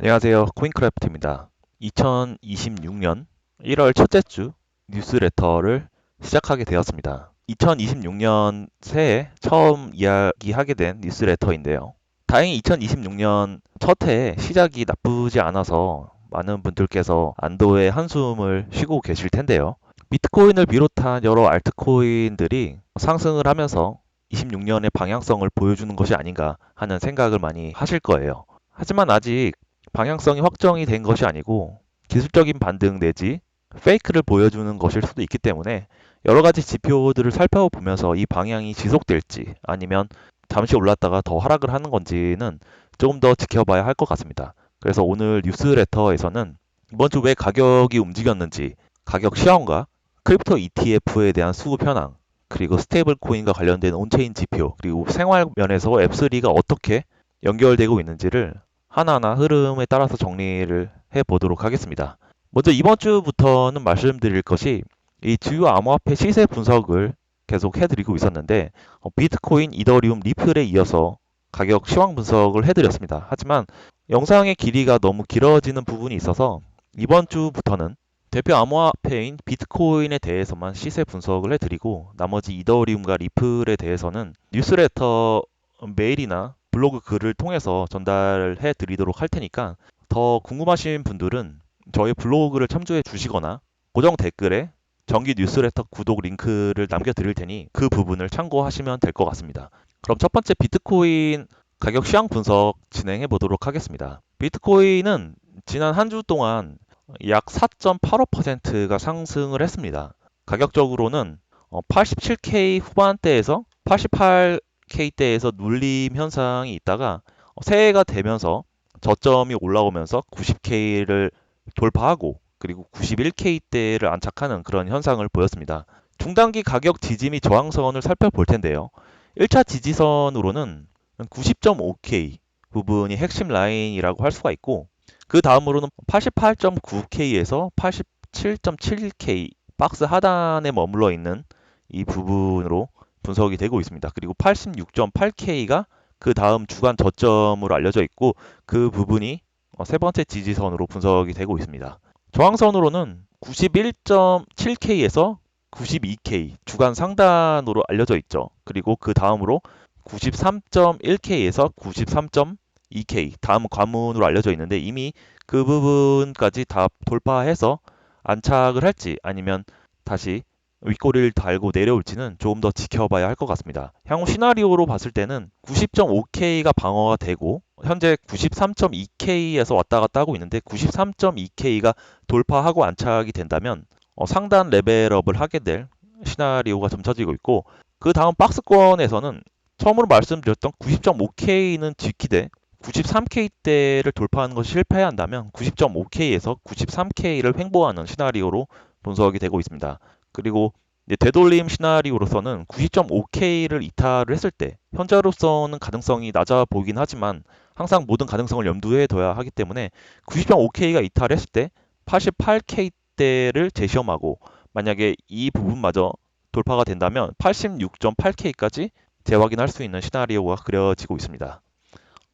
안녕하세요. 코인크래프트입니다. 2026년 1월 첫째 주 뉴스레터를 시작하게 되었습니다. 2026년 새해 처음 이야기하게 된 뉴스레터인데요. 다행히 2026년 첫 해에 시작이 나쁘지 않아서 많은 분들께서 안도의 한숨을 쉬고 계실 텐데요. 비트코인을 비롯한 여러 알트코인들이 상승을 하면서 26년의 방향성을 보여주는 것이 아닌가 하는 생각을 많이 하실 거예요. 하지만 아직 방향성이 확정이 된 것이 아니고 기술적인 반등 내지 페이크를 보여주는 것일 수도 있기 때문에 여러 가지 지표들을 살펴보면서 이 방향이 지속될지 아니면 잠시 올랐다가 더 하락을 하는 건지는 조금 더 지켜봐야 할 것 같습니다. 그래서 오늘 뉴스레터에서는 이번 주 왜 가격이 움직였는지, 가격 시황과 크립토 ETF에 대한 수급 현황, 그리고 스테이블 코인과 관련된 온체인 지표, 그리고 생활 면에서 앱3가 어떻게 연결되고 있는지를 하나하나 흐름에 따라서 정리를 해 보도록 하겠습니다. 먼저 이번 주부터는 말씀드릴 것이 이 주요 암호화폐 시세 분석을 계속 해드리고 있었는데 비트코인, 이더리움, 리플에 이어서 가격 시황 분석을 해드렸습니다. 하지만 영상의 길이가 너무 길어지는 부분이 있어서 이번 주부터는 대표 암호화폐인 비트코인에 대해서만 시세 분석을 해드리고 나머지 이더리움과 리플에 대해서는 뉴스레터 메일이나 블로그 글을 통해서 전달해 드리도록 할 테니까 더 궁금하신 분들은 저희 블로그를 참조해 주시거나 고정 댓글에 정기 뉴스레터 구독 링크를 남겨 드릴 테니 그 부분을 참고하시면 될 것 같습니다. 그럼 첫 번째 비트코인 가격 시황 분석 진행해 보도록 하겠습니다. 비트코인은 지난 한 주 동안 약 4.85%가 상승을 했습니다. 가격적으로는 87K 후반대에서 88K대에서 눌림 현상이 있다가 새해가 되면서 저점이 올라오면서 90K를 돌파하고 그리고 91K대를 안착하는 그런 현상을 보였습니다. 중단기 가격 지지 및 저항선을 살펴볼 텐데요. 1차 지지선으로는 90.5K 부분이 핵심 라인이라고 할 수가 있고 그 다음으로는 88.9K에서 87.7K 박스 하단에 머물러 있는 이 부분으로 분석이 되고 있습니다. 그리고 86.8K가 그 다음 주간 저점으로 알려져 있고 그 부분이 세 번째 지지선으로 분석이 되고 있습니다. 저항선으로는 91.7K에서 92K 주간 상단으로 알려져 있죠. 그리고 그 다음으로 93.1K에서 93.2K 다음 관문으로 알려져 있는데 이미 그 부분까지 다 돌파해서 안착을 할지 아니면 다시 윗꼬리를 달고 내려올지는 조금 더 지켜봐야 할 것 같습니다. 향후 시나리오로 봤을 때는 90.5K가 방어가 되고 현재 93.2K에서 왔다 갔다 하고 있는데 93.2K가 돌파하고 안착이 된다면 상단 레벨업을 하게 될 시나리오가 점쳐지고 있고 그 다음 박스권에서는 처음으로 말씀드렸던 90.5K는 지키되 93K대를 돌파하는 것이 실패한다면 90.5K에서 93K를 횡보하는 시나리오로 분석이 되고 있습니다. 그리고 되돌림 시나리오로서는 90.5K를 이탈을 했을 때 현재로서는 가능성이 낮아 보이긴 하지만 항상 모든 가능성을 염두에 둬야 하기 때문에 90.5K가 이탈했을 때 88K대를 재시험하고 만약에 이 부분마저 돌파가 된다면 86.8K까지 재확인할 수 있는 시나리오가 그려지고 있습니다.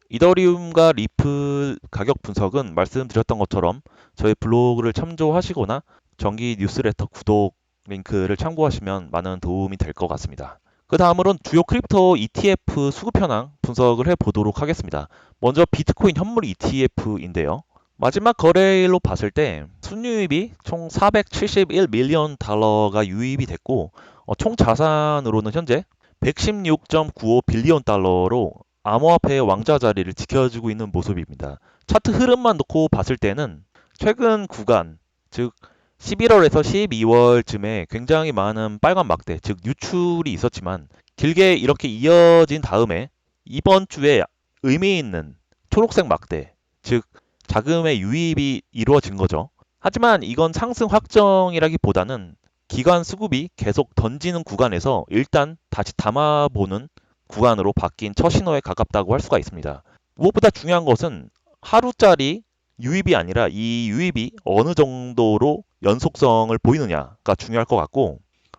이더리움과 리플 가격 분석은 말씀드렸던 것처럼 저희 블로그를 참조하시거나 정기 뉴스레터 구독 링크를 참고하시면 많은 도움이 될 것 같습니다. 그 다음으로는 주요 크립토 ETF 수급 현황 분석을 해보도록 하겠습니다. 먼저 비트코인 현물 ETF인데요. 마지막 거래일로 봤을 때 순유입이 총 471 밀리언 달러가 유입이 됐고 총 자산으로는 현재 116.95 빌리언 달러로 암호화폐의 왕자 자리를 지켜주고 있는 모습입니다. 차트 흐름만 놓고 봤을 때는 최근 구간, 즉 11월에서 12월쯤에 굉장히 많은 빨간 막대, 즉 유출이 있었지만 길게 이렇게 이어진 다음에 이번 주에 의미 있는 초록색 막대, 즉 자금의 유입이 이루어진 거죠. 하지만 이건 상승 확정이라기보다는 기관 수급이 계속 던지는 구간에서 일단 다시 담아보는 구간으로 바뀐 첫 신호에 가깝다고 할 수가 있습니다. 무엇보다 중요한 것은 하루짜리 유입이 아니라 이 유입이 어느 정도로 연속성을 보이느냐가 중요할 것 같고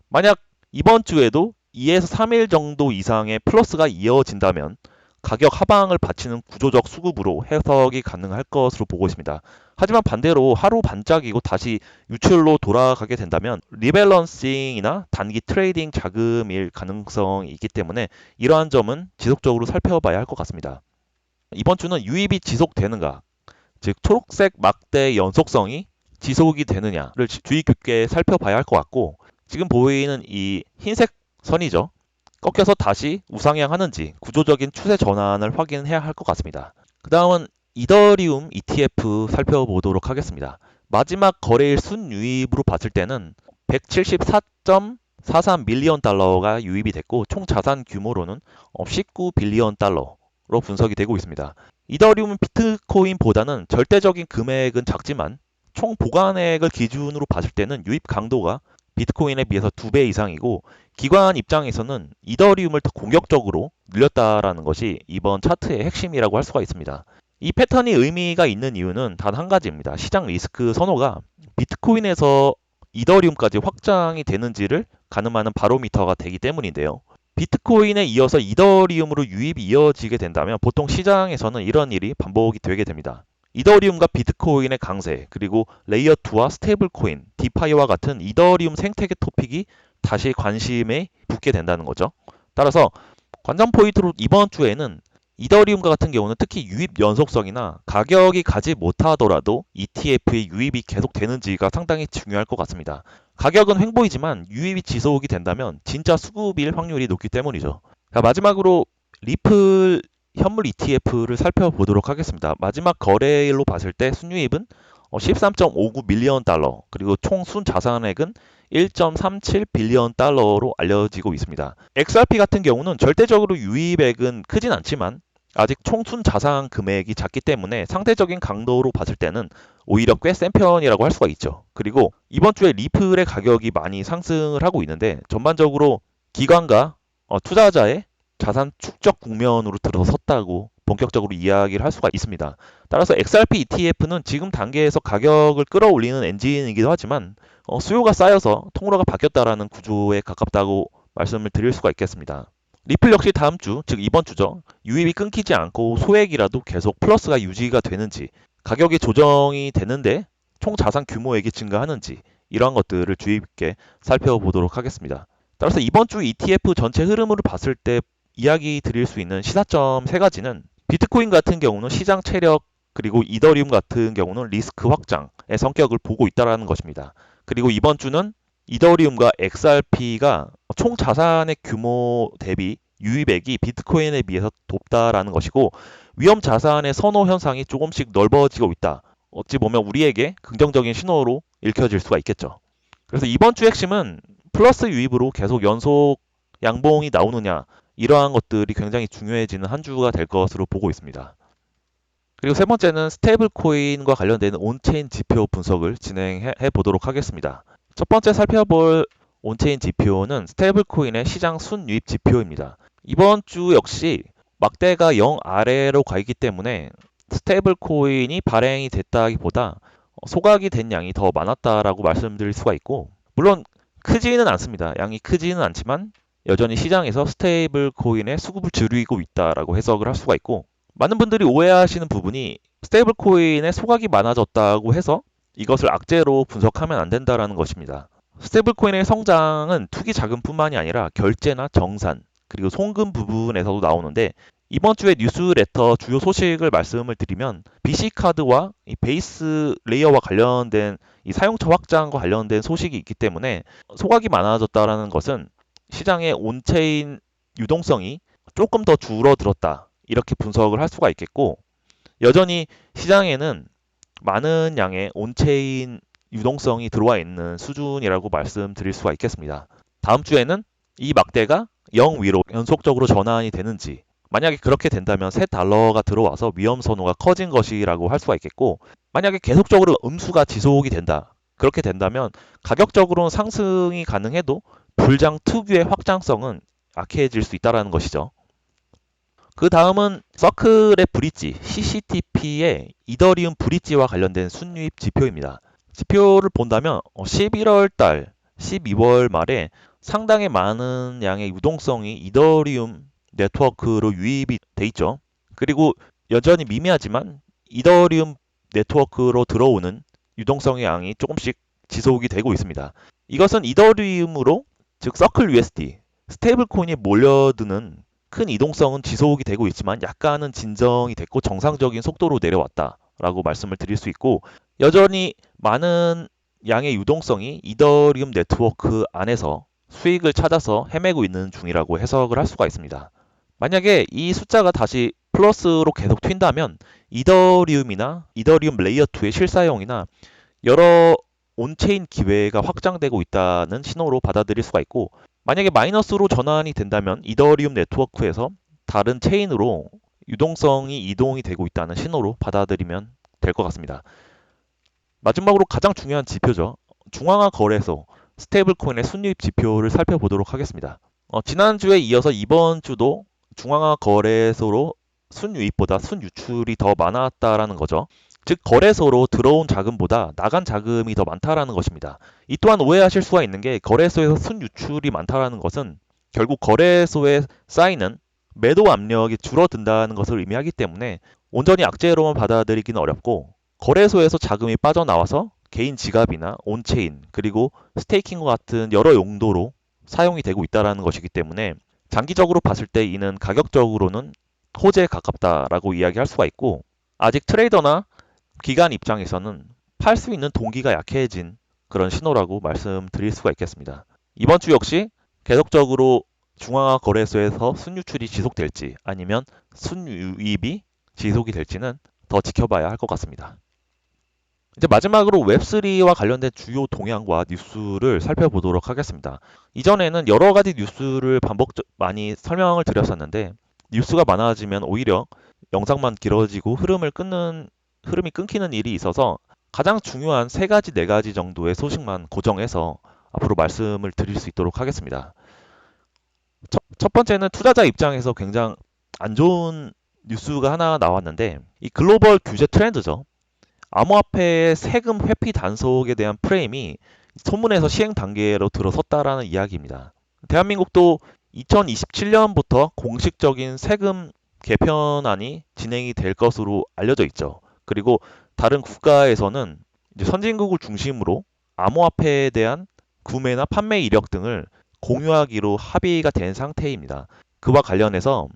만약 이번 주에도 2에서 3일 정도 이상의 플러스가 이어진다면 가격 하방을 받치는 구조적 수급으로 해석이 가능할 것으로 보고 있습니다. 하지만 반대로 하루 반짝이고 다시 유출로 돌아가게 된다면 리밸런싱이나 단기 트레이딩 자금일 가능성이 있기 때문에 이러한 점은 지속적으로 살펴봐야 할 것 같습니다. 이번 주는 유입이 지속되는가, 즉 초록색 막대 연속성이 지속이 되느냐를 주의 깊게 살펴봐야 할 것 같고, 지금 보이는 이 흰색 선이죠. 꺾여서 다시 우상향하는지 구조적인 추세 전환을 확인해야 할 것 같습니다. 그 다음은 이더리움 ETF 살펴보도록 하겠습니다. 마지막 거래일 순유입으로 봤을 때는 174.43 밀리언 달러가 유입이 됐고 총 자산 규모로는 19 빌리언 달러로 분석이 되고 있습니다. 이더리움은 비트코인보다는 절대적인 금액은 작지만 총 보관액을 기준으로 봤을 때는 유입 강도가 비트코인에 비해서 2배 이상이고, 기관 입장에서는 이더리움을 더 공격적으로 늘렸다라는 것이 이번 차트의 핵심이라고 할 수가 있습니다. 이 패턴이 의미가 있는 이유는 단 한 가지입니다. 시장 리스크 선호가 비트코인에서 이더리움까지 확장이 되는지를 가늠하는 바로미터가 되기 때문인데요. 비트코인에 이어서 이더리움으로 유입이 이어지게 된다면 보통 시장에서는 이런 일이 반복이 되게 됩니다. 이더리움과 비트코인의 강세, 그리고 레이어2와 스테이블코인, 디파이와 같은 이더리움 생태계 토픽이 다시 관심에 붙게 된다는 거죠. 따라서 관전 포인트로 이번 주에는 이더리움과 같은 경우는 특히 유입 연속성이나 가격이 가지 못하더라도 ETF의 유입이 계속되는지가 상당히 중요할 것 같습니다. 가격은 횡보이지만 유입이 지속이 된다면 진짜 수급일 확률이 높기 때문이죠. 자, 마지막으로 리플 현물 ETF를 살펴보도록 하겠습니다. 마지막 거래일로 봤을 때 순유입은 13.59 밀리언 달러, 그리고 총 순자산액은 1.37 빌리언 달러로 알려지고 있습니다. XRP 같은 경우는 절대적으로 유입액은 크진 않지만 아직 총 순자산 금액이 작기 때문에 상대적인 강도로 봤을 때는 오히려 꽤 센 편이라고 할 수가 있죠. 그리고 이번 주에 리플의 가격이 많이 상승을 하고 있는데 전반적으로 기관과 투자자의 자산 축적 국면으로 들어섰다고 본격적으로 이야기를 할 수가 있습니다. 따라서 XRP ETF는 지금 단계에서 가격을 끌어올리는 엔진이기도 하지만 수요가 쌓여서 통로가 바뀌었다라는 구조에 가깝다고 말씀을 드릴 수가 있겠습니다. 리플 역시 다음 주, 즉 이번 주죠. 유입이 끊기지 않고 소액이라도 계속 플러스가 유지가 되는지, 가격이 조정이 되는데 총 자산 규모액이 증가하는지, 이러한 것들을 주의 깊게 살펴보도록 하겠습니다. 따라서 이번 주 ETF 전체 흐름을 봤을 때 이야기 드릴 수 있는 시사점 세 가지는, 비트코인 같은 경우는 시장 체력, 그리고 이더리움 같은 경우는 리스크 확장의 성격을 보고 있다는 것입니다. 그리고 이번 주는 이더리움과 XRP가 총 자산의 규모 대비 유입액이 비트코인에 비해서 높다라는 것이고, 위험 자산의 선호 현상이 조금씩 넓어지고 있다. 어찌 보면 우리에게 긍정적인 신호로 읽혀질 수가 있겠죠. 그래서 이번 주 핵심은 플러스 유입으로 계속 연속 양봉이 나오느냐, 이러한 것들이 굉장히 중요해지는 한 주가 될 것으로 보고 있습니다. 그리고 세 번째는 스테이블 코인과 관련된 온체인 지표 분석을 진행해 보도록 하겠습니다. 첫 번째 살펴볼 온체인 지표는 스테이블 코인의 시장 순유입 지표입니다. 이번 주 역시 막대가 0 아래로 가 있기 때문에 스테이블 코인이 발행이 됐다기보다 소각이 된 양이 더 많았다라고 말씀드릴 수가 있고, 물론 크지는 않습니다. 양이 크지는 않지만 여전히 시장에서 스테이블 코인의 수급을 줄이고 있다라고 해석을 할 수가 있고, 많은 분들이 오해하시는 부분이 스테이블 코인의 소각이 많아졌다고 해서 이것을 악재로 분석하면 안 된다라는 것입니다. 스테이블 코인의 성장은 투기 자금뿐만이 아니라 결제나 정산, 그리고 송금 부분에서도 나오는데, 이번 주에 뉴스레터 주요 소식을 말씀을 드리면 BC 카드와 이 베이스 레이어와 관련된 이 사용처 확장과 관련된 소식이 있기 때문에 소각이 많아졌다라는 것은 시장의 온체인 유동성이 조금 더 줄어들었다, 이렇게 분석을 할 수가 있겠고, 여전히 시장에는 많은 양의 온체인 유동성이 들어와 있는 수준이라고 말씀드릴 수가 있겠습니다. 다음 주에는 이 막대가 0 위로 연속적으로 전환이 되는지, 만약에 그렇게 된다면 새 달러가 들어와서 위험 선호가 커진 것이라고 할 수가 있겠고, 만약에 계속적으로 음수가 지속이 된다, 그렇게 된다면 가격적으로는 상승이 가능해도 불장 특유의 확장성은 약해질 수 있다는 것이죠. 그 다음은 서클의 브릿지, CCTP의 이더리움 브릿지와 관련된 순유입 지표입니다. 지표를 본다면 11월 달, 12월 말에 상당히 많은 양의 유동성이 이더리움 네트워크로 유입이 돼 있죠. 그리고 여전히 미미하지만 이더리움 네트워크로 들어오는 유동성의 양이 조금씩 지속이 되고 있습니다. 이것은 이더리움으로 즉 서클 USD 스테이블 코인이 몰려드는 큰 이동성은 지속이 되고 있지만 약간은 진정이 됐고 정상적인 속도로 내려왔다라고 말씀을 드릴 수 있고 여전히 많은 양의 유동성이 이더리움 네트워크 안에서 수익을 찾아서 헤매고 있는 중이라고 해석을 할 수가 있습니다. 만약에 이 숫자가 다시 플러스로 계속 튄다면 이더리움이나 이더리움 레이어 2의 실사용이나 여러 온체인 기회가 확장되고 있다는 신호로 받아들일 수가 있고 만약에 마이너스로 전환이 된다면 이더리움 네트워크에서 다른 체인으로 유동성이 이동이 되고 있다는 신호로 받아들이면 될 것 같습니다. 마지막으로 가장 중요한 지표죠. 중앙화 거래소 스테이블 코인의 순유입 지표를 살펴보도록 하겠습니다. 지난주에 이어서 이번 주도 중앙화 거래소로 순유입보다 순유출이 더 많았다라는 거죠. 즉 거래소로 들어온 자금보다 나간 자금이 더 많다라는 것입니다. 이 또한 오해하실 수가 있는 게 거래소에서 순유출이 많다라는 것은 결국 거래소에 쌓이는 매도 압력이 줄어든다는 것을 의미하기 때문에 온전히 악재로만 받아들이기는 어렵고 거래소에서 자금이 빠져나와서 개인 지갑이나 온체인 그리고 스테이킹과 같은 여러 용도로 사용이 되고 있다는 것이기 때문에 장기적으로 봤을 때 이는 가격적으로는 호재에 가깝다라고 이야기할 수가 있고 아직 트레이더나 기관 입장에서는 팔 수 있는 동기가 약해진 그런 신호라고 말씀드릴 수가 있겠습니다. 이번 주 역시 계속적으로 중앙화 거래소에서 순유출이 지속될지 아니면 순유입이 지속이 될지는 더 지켜봐야 할 것 같습니다. 이제 마지막으로 웹3와 관련된 주요 동향과 뉴스를 살펴보도록 하겠습니다. 이전에는 여러 가지 뉴스를 많이 설명을 드렸었는데 뉴스가 많아지면 오히려 영상만 길어지고 흐름이 끊기는 일이 있어서 가장 중요한 세 가지, 네 가지 정도의 소식만 고정해서 앞으로 말씀을 드릴 수 있도록 하겠습니다. 첫 번째는 투자자 입장에서 굉장히 안 좋은 뉴스가 하나 나왔는데 이 글로벌 규제 트렌드죠. 암호화폐의 세금 회피 단속에 대한 프레임이 소문에서 시행 단계로 들어섰다라는 이야기입니다. 대한민국도 2027년부터 공식적인 세금 개편안이 진행이 될 것으로 알려져 있죠. 그리고 다른 국가에서는 이제 선진국을 중심으로 암호화폐에 대한 구매나 판매 이력 등을 공유하기로 합의가 된 상태입니다. 그와 관련해서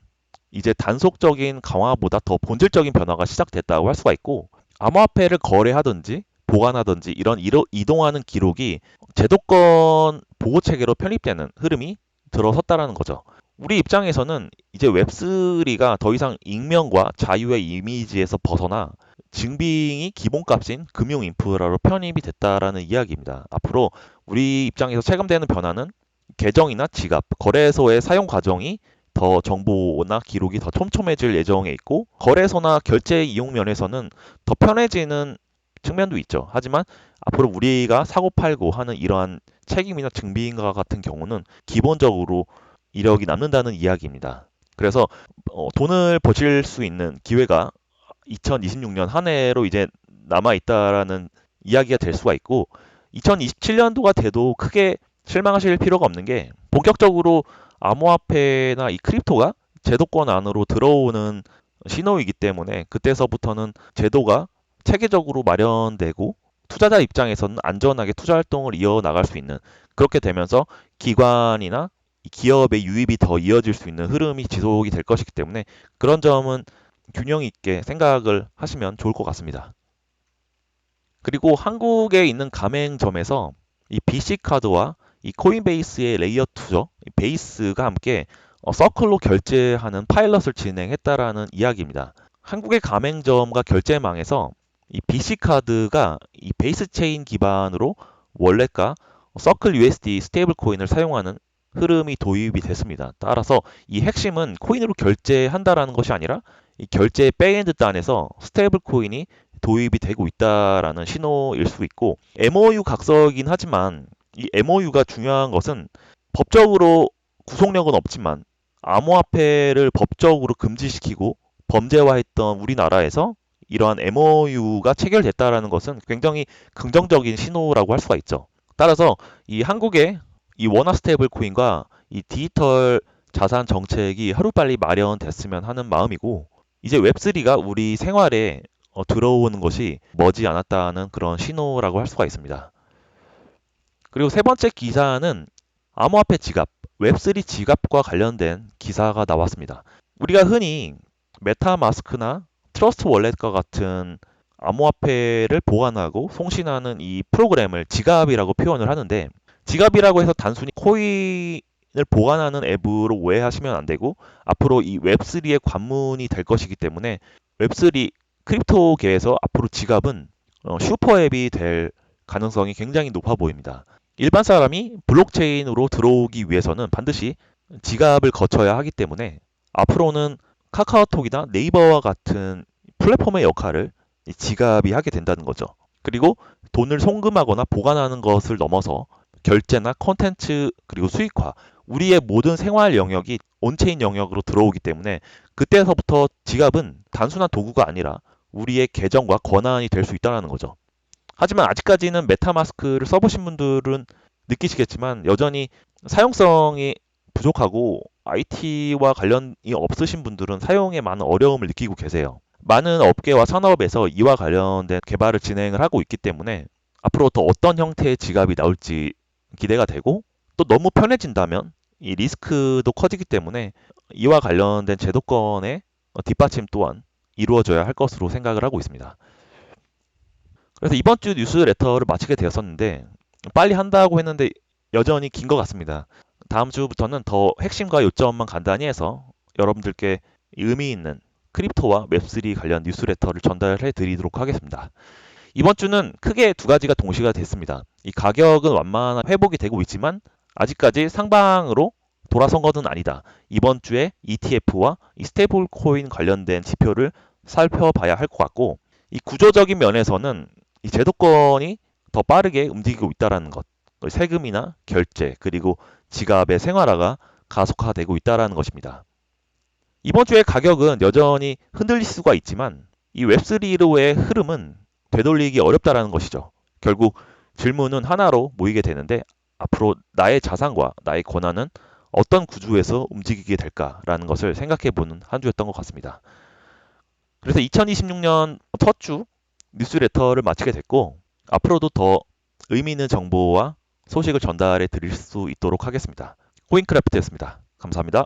이제 단속적인 강화보다 더 본질적인 변화가 시작됐다고 할 수가 있고 암호화폐를 거래하든지 보관하든지 이런 이동하는 기록이 제도권 보호 체계로 편입되는 흐름이 들어섰다라는 거죠. 우리 입장에서는 이제 웹3가 더 이상 익명과 자유의 이미지에서 벗어나 증빙이 기본값인 금융 인프라로 편입이 됐다라는 이야기입니다. 앞으로 우리 입장에서 체감되는 변화는 계정이나 지갑, 거래소의 사용 과정이 더 정보나 기록이 더 촘촘해질 예정에 있고 거래소나 결제 이용 면에서는 더 편해지는 측면도 있죠. 하지만 앞으로 우리가 사고 팔고 하는 이러한 책임이나 증빙과 같은 경우는 기본적으로 이력이 남는다는 이야기입니다. 그래서 돈을 버실 수 있는 기회가 2026년 한 해로 이제 남아 있다라는 이야기가 될 수가 있고 2027년도가 돼도 크게 실망하실 필요가 없는 게 본격적으로 암호화폐나 이 크립토가 제도권 안으로 들어오는 신호이기 때문에 그때서부터는 제도가 체계적으로 마련되고 투자자 입장에서는 안전하게 투자 활동을 이어나갈 수 있는 그렇게 되면서 기관이나 기업의 유입이 더 이어질 수 있는 흐름이 지속이 될 것이기 때문에 그런 점은 균형 있게 생각을 하시면 좋을 것 같습니다. 그리고 한국에 있는 가맹점에서 이 BC카드와 이 코인베이스의 레이어 2죠. 베이스가 함께 서클로 결제하는 파일럿을 진행했다라는 이야기입니다. 한국의 가맹점과 결제망에서 이 BC카드가 이 베이스 체인 기반으로 월렛과 서클 USD 스테이블 코인을 사용하는 흐름이 도입이 됐습니다. 따라서 이 핵심은 코인으로 결제한다라는 것이 아니라 이 결제 백엔드 단에서 스테이블 코인이 도입이 되고 있다라는 신호일 수 있고 MOU 각서이긴 하지만 이 MOU가 중요한 것은 법적으로 구속력은 없지만 암호화폐를 법적으로 금지시키고 범죄화했던 우리나라에서 이러한 MOU가 체결됐다라는 것은 굉장히 긍정적인 신호라고 할 수가 있죠. 따라서 이 한국의 이 원화 스테이블 코인과 이 디지털 자산 정책이 하루빨리 마련됐으면 하는 마음이고, 이제 웹3가 우리 생활에 들어오는 것이 머지 않았다는 그런 신호라고 할 수가 있습니다. 그리고 세 번째 기사는 암호화폐 지갑, 웹3 지갑과 관련된 기사가 나왔습니다. 우리가 흔히 메타마스크나 트러스트 월렛과 같은 암호화폐를 보관하고 송신하는 이 프로그램을 지갑이라고 표현을 하는데, 지갑이라고 해서 단순히 코인을 보관하는 앱으로 오해하시면 안 되고, 앞으로 이 웹3의 관문이 될 것이기 때문에 웹3 크립토계에서 앞으로 지갑은 슈퍼앱이 될 가능성이 굉장히 높아 보입니다. 일반 사람이 블록체인으로 들어오기 위해서는 반드시 지갑을 거쳐야 하기 때문에 앞으로는 카카오톡이나 네이버와 같은 플랫폼의 역할을 이 지갑이 하게 된다는 거죠. 그리고 돈을 송금하거나 보관하는 것을 넘어서 결제나 콘텐츠 그리고 수익화, 우리의 모든 생활 영역이 온체인 영역으로 들어오기 때문에 그때서부터 지갑은 단순한 도구가 아니라 우리의 계정과 권한이 될 수 있다는 거죠. 하지만 아직까지는 메타마스크를 써보신 분들은 느끼시겠지만 여전히 사용성이 부족하고 IT와 관련이 없으신 분들은 사용에 많은 어려움을 느끼고 계세요. 많은 업계와 산업에서 이와 관련된 개발을 진행을 하고 있기 때문에 앞으로 더 어떤 형태의 지갑이 나올지 기대가 되고, 또 너무 편해진다면 이 리스크도 커지기 때문에 이와 관련된 제도권의 뒷받침 또한 이루어져야 할 것으로 생각을 하고 있습니다. 그래서 이번 주 뉴스레터를 마치게 되었었는데 빨리 한다고 했는데 여전히 긴 것 같습니다. 다음 주부터는 더 핵심과 요점만 간단히 해서 여러분들께 의미 있는 크립토와 웹3 관련 뉴스레터를 전달해 드리도록 하겠습니다. 이번 주는 크게 두 가지가 동시가 됐습니다. 이 가격은 완만한 회복이 되고 있지만 아직까지 상방으로 돌아선 것은 아니다. 이번 주에 ETF와 이 스테이블 코인 관련된 지표를 살펴봐야 할 것 같고, 이 구조적인 면에서는 이 제도권이 더 빠르게 움직이고 있다는 것, 세금이나 결제 그리고 지갑의 생활화가 가속화되고 있다는 것입니다. 이번 주의 가격은 여전히 흔들릴 수가 있지만 이 웹3로의 흐름은 되돌리기 어렵다는 것이죠. 결국 질문은 하나로 모이게 되는데, 앞으로 나의 자산과 나의 권한은 어떤 구조에서 움직이게 될까라는 것을 생각해 보는 한 주였던 것 같습니다. 그래서 2026년 첫 주 뉴스레터를 마치게 됐고, 앞으로도 더 의미 있는 정보와 소식을 전달해 드릴 수 있도록 하겠습니다. 코인크래프트였습니다. 감사합니다.